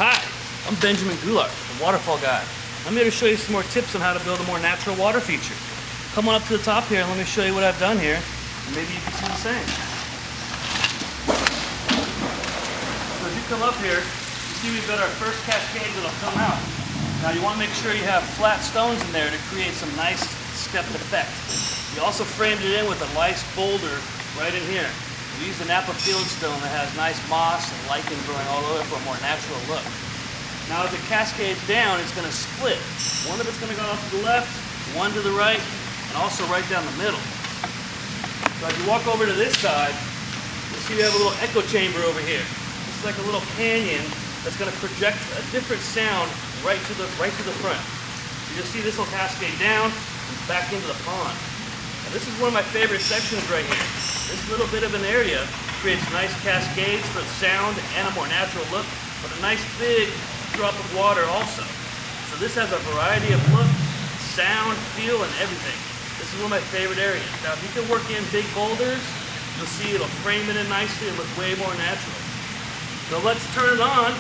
Hi, I'm Benjamin Goulart, the Waterfall Guy. I'm here to show you some more tips on how to build a more natural water feature. Come on up to the top here and let me show you what I've done here, and maybe you can see the same. So as you come up here, you see we've got our first cascade that'll come out. Now you want to make sure you have flat stones in there to create some nice stepped effect. We also framed it in with a nice boulder right in here. We used a Napa fieldstone that has nice moss and lichen growing all over for a more natural look. Now as it cascades down, it's going to split. One of it's going to go off to the left, one to the right, and also right down the middle. So as you walk over to this side, you'll see we have a little echo chamber over here. This is like a little canyon that's going to project a different sound right to the front. You'll see this will cascade down and back into the pond. And this is one of my favorite sections right here. This little bit of an area creates nice cascades for the sound and a more natural look, but a nice big drop of water also. So this has a variety of look, sound, feel, and everything. This is one of my favorite areas. Now if you can work in big boulders, you'll see it'll frame it in nicely and look way more natural. So let's turn it on,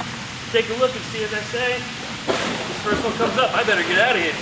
take a look and see what they say. This first one comes up, I better get out of here.